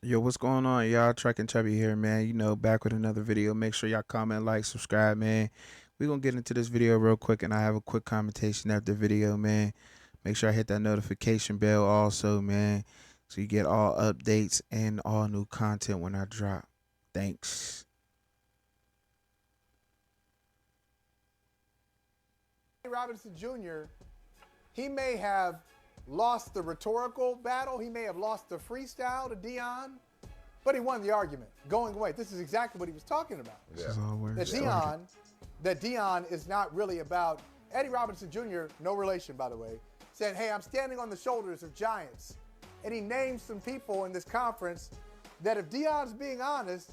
Yo, what's going on, y'all? Truck and Chubby here, man. Back with another video. Make sure y'all comment, like, subscribe, man. We gonna get into this video real quick, and I have a quick commentation after the video, man. Make sure I hit that notification bell also, man, so you get all updates and all new content when I drop. Thanks. Robinson Jr., he may have lost the rhetorical battle, he may have lost the freestyle to Dion, but he won the argument going away. This is exactly what he was talking about. This is all where it That started. Dion is not really about Eddie Robinson Jr., no relation, by the way, said, hey, I'm standing on the shoulders of giants. And he named some people in this conference that if Dion's being honest,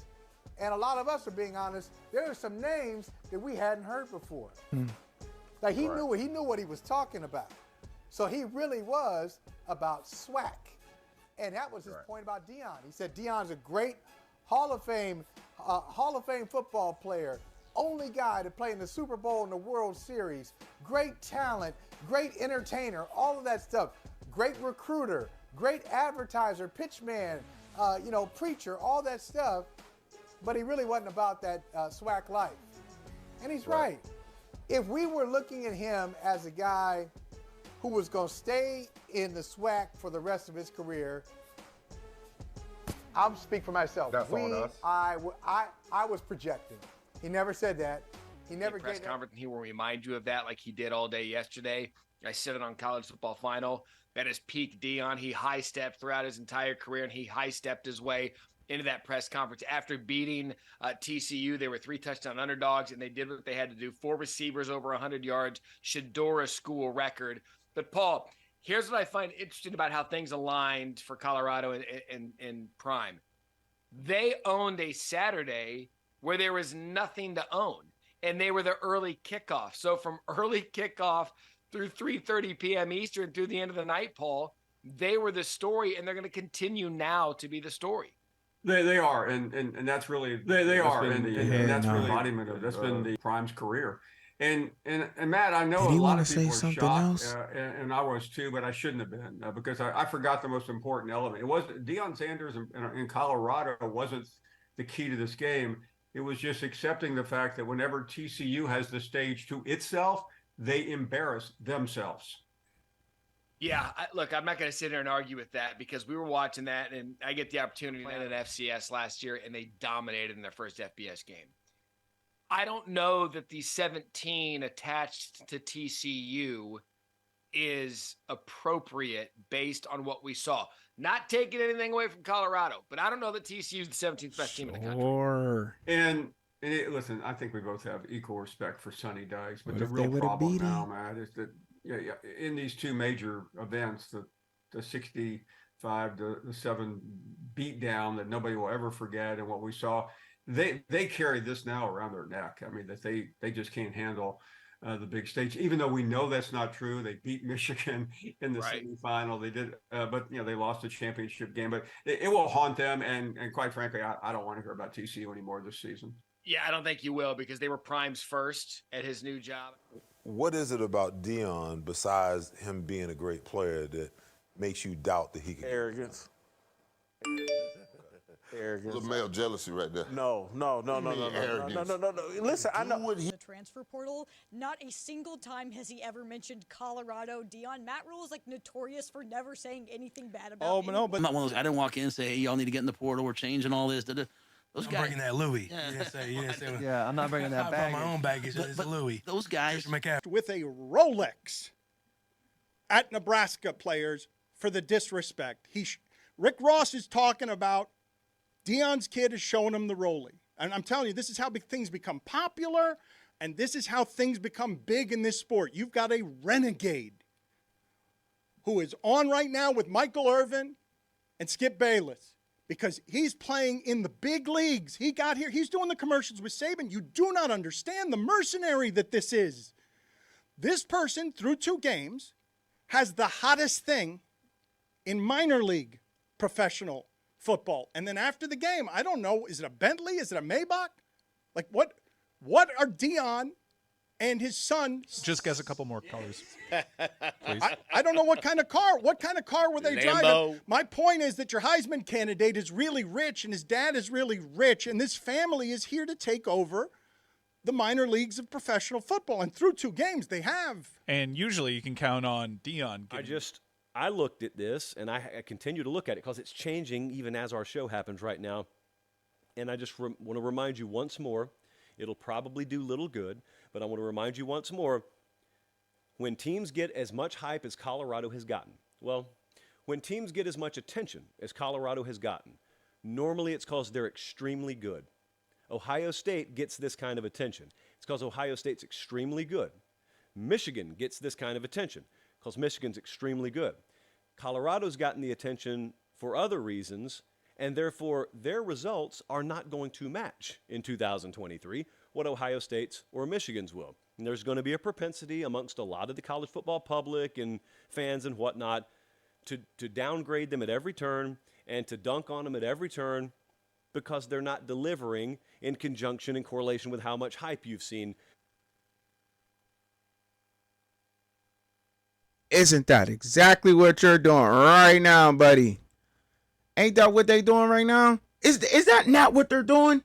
and a lot of us are being honest, there are some names that we hadn't heard before. Like he knew what he was talking about. So he really was about SWAC. And that was his point about Dion. He said Dion's a great Hall of Fame football player, only guy to play in the Super Bowl and the World Series, great talent, great entertainer, all of that stuff, great recruiter, great advertiser, pitchman, preacher, all that stuff. But he really wasn't about that SWAC life. And he's right. If we were looking at him as a guy who was going to stay in the SWAC for the rest of his career, I'll speak for myself. That's on us. I was projecting. He never said that. He never press gave that. conference. He will remind you of that, like he did all day yesterday. I said it on College Football Final. That is peak Dion. He high stepped throughout his entire career, and he high stepped his way into that press conference after beating TCU. They were 3-touchdown underdogs, and they did what they had to do. 4 receivers over 100 yards. Shedora school record. But Paul, here's what I find interesting about how things aligned for Colorado in Prime. They owned a Saturday where there was nothing to own, and they were the early kickoff. So from early kickoff through 3:30 p.m. Eastern through the end of the night, Paul, they were the story, and they're going to continue now to be the story. They are, and that's really they are, and that's really embodiment of that's been the Prime's career. And Matt, I know Did he a lot wanna of people say were something shocked, else? and I was too, but I shouldn't have been because I forgot the most important element. It was Deion Sanders in Colorado wasn't the key to this game. It was just accepting the fact that whenever TCU has the stage to itself, they embarrass themselves. Yeah, look, I'm not going to sit here and argue with that because we were watching that, and I get the opportunity to play at FCS last year, and they dominated in their first FBS game. I don't know that the 17 attached to TCU is appropriate based on what we saw. Not taking anything away from Colorado, but I don't know that TCU is the 17th best team in the country. Sure. And listen, I think we both have equal respect for Sonny Dykes, but What the if they real would've problem beat him? now, Matt, is that in these two major events, the 65 to the 7 beatdown that nobody will ever forget, and what we saw, they carry this now around their neck. I mean, that they just can't handle the big stage, even though we know that's not true. They beat Michigan in the semifinal. They did, but they lost the championship game. But it will haunt them. And quite frankly, I don't want to hear about TCU anymore this season. Yeah, I don't think you will because they were Prime's first at his new job. What is it about Dion, besides him being a great player, that makes you doubt that he can? Arrogance. Arrogance. Little male jealousy right there. No. Listen, I know. The transfer portal, not a single time has he ever mentioned Colorado. Matt Rule is like notorious for never saying anything bad about. Oh, no, but I'm not one of those. I didn't walk in and say, "Hey, y'all need to get in the portal. We're changing all this." Those I'm guys bringing that Louis. Yeah. You didn't say Yeah, I'm not bringing that I back. brought my own baggage. It's Louis. Those guys with a Rolex at Nebraska players for the disrespect. Rick Ross is talking about Dion's kid is showing him the rollie. And I'm telling you, this is how things become popular, and this is how things become big in this sport. You've got a renegade who is on right now with Michael Irvin and Skip Bayless because he's playing in the big leagues. He got here. He's doing the commercials with Saban. You do not understand the mercenary that this is. This person, through 2 games, has the hottest thing in minor league professional football. And then after the game, I don't know, is it a Bentley? Is it a Maybach? Like what are Dion and his son. Just guess a couple more colors, please. I don't know what kind of car. What kind of car were they Lambo. driving? My point is that your Heisman candidate is really rich, and his dad is really rich, and this family is here to take over the minor leagues of professional football. And through 2 games, they have. And usually you can count on Dion. I looked at this, and I continue to look at it because it's changing even as our show happens right now. And I just want to remind you once more, it'll probably do little good, but I want to remind you once more, when teams get as much hype as Colorado has gotten, well, when teams get as much attention as Colorado has gotten, normally it's because they're extremely good. Ohio State gets this kind of attention. It's because Ohio State's extremely good. Michigan gets this kind of attention because Michigan's extremely good. Colorado's gotten the attention for other reasons, and therefore their results are not going to match in 2023 what Ohio State's or Michigan's will. And there's going to be a propensity amongst a lot of the college football public and fans and whatnot to downgrade them at every turn and to dunk on them at every turn because they're not delivering in conjunction and correlation with how much hype you've seen. Isn't that exactly what you're doing right now, buddy? Ain't that what they doing right now? Is that not what they're doing?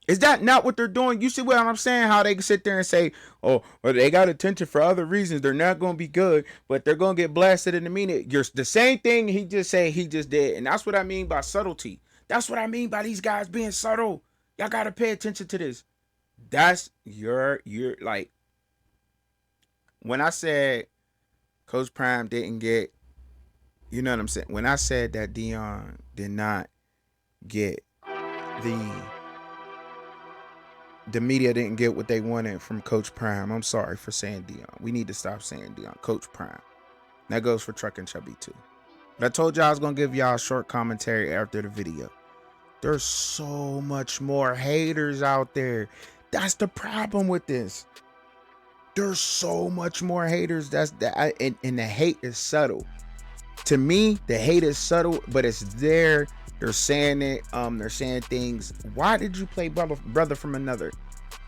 Is that not what they're doing? You see what I'm saying? How they can sit there and say, oh, well, they got attention for other reasons. They're not going to be good, but they're going to get blasted in a minute. You're the same thing he just said he just did. And that's what I mean by subtlety. That's what I mean by these guys being subtle. Y'all got to pay attention to this. That's your like, when I said Coach Prime didn't get, you know what I'm saying? When I said that Dion did not get the media didn't get what they wanted from Coach Prime. I'm sorry for saying Dion. We need to stop saying Dion. Coach Prime. That goes for Truck and Chubby too. But I told y'all I was going to give y'all a short commentary after the video. There's so much more haters out there. That's the problem with this. There's so much more haters. And the hate is subtle. To me, the hate is subtle, but it's there. They're saying it. They're saying things. Why did you play brother from another?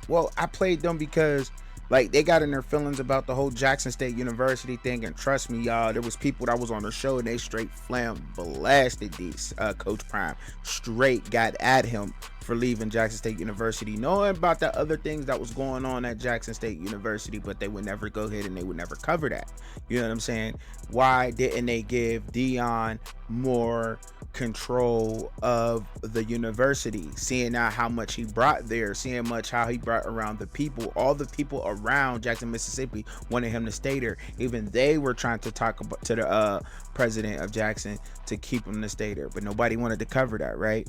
Well, I played them because, like, they got in their feelings about the whole Jackson State University thing. And trust me, y'all, there was people that was on the show and they straight blasted these Coach Prime. Straight got at him for leaving Jackson State University, knowing about the other things that was going on at Jackson State University, but they would never go ahead and they would never cover that. You know what I'm saying? Why didn't they give Dion more control of the university, seeing out how much he brought there, seeing much how he brought around the people? All the people around Jackson, Mississippi wanted him to stay there. Even they were trying to talk about to the president of Jackson to keep him to stay there, but nobody wanted to cover that, right?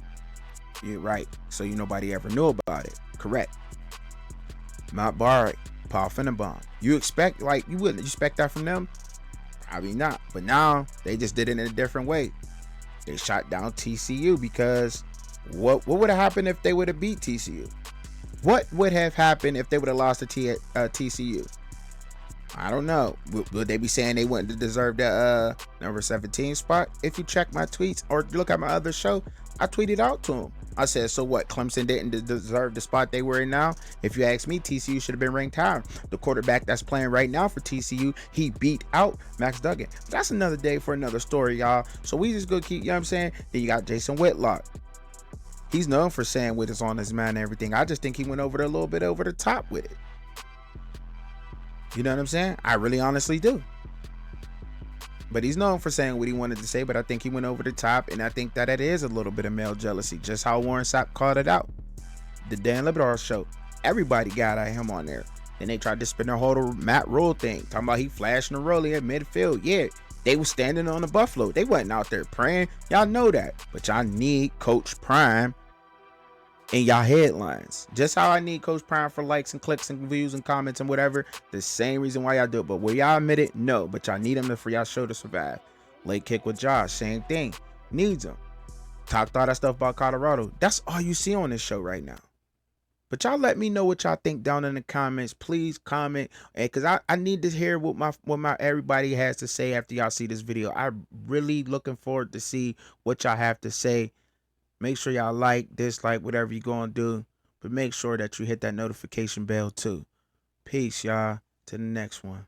You're right. So nobody ever knew about it. Correct. Matt Barr, Paul Finnenbaum. You expect, like, you wouldn't expect that from them? Probably not. But now they just did it in a different way. They shot down TCU because what would have happened if they would have beat TCU? What would have happened if they would have lost to TCU? I don't know. Would they be saying they wouldn't deserve the number 17 spot? If you check my tweets or look at my other show, I tweeted out to them. I said, so what? Clemson didn't deserve the spot they were in now? If you ask me, TCU should have been ranked higher. The quarterback that's playing right now for TCU, he beat out Max Duggan. But that's another day for another story, y'all. So we just gonna keep, you know what I'm saying? Then you got Jason Whitlock. He's known for saying what is on his mind and everything. I just think he went over there a little bit over the top with it. You know what I'm saying? I really honestly do. But he's known for saying what he wanted to say, but I think he went over the top, and I think that it is a little bit of male jealousy, just how Warren Sapp called it out. The Dan Libertar show, everybody got at him on there. And they tried to spin their whole Matt Rule thing, talking about he flashing the rollie at midfield. Yeah, they was standing on the Buffalo. They wasn't out there praying. Y'all know that. But y'all need Coach Prime in y'all headlines. Just how I need Coach Prime for likes and clicks and views and comments and whatever. The same reason why y'all do it. But will y'all admit it? No. But y'all need him for y'all show to survive. Late kick with Josh. Same thing. Needs him. Talked all that stuff about Colorado. That's all you see on this show right now. But y'all let me know what y'all think down in the comments. Please comment. And because I need to hear what my everybody has to say after y'all see this video. I'm really looking forward to see what y'all have to say. Make sure y'all like, dislike, whatever you're going to do. But make sure that you hit that notification bell too. Peace, y'all. To the next one.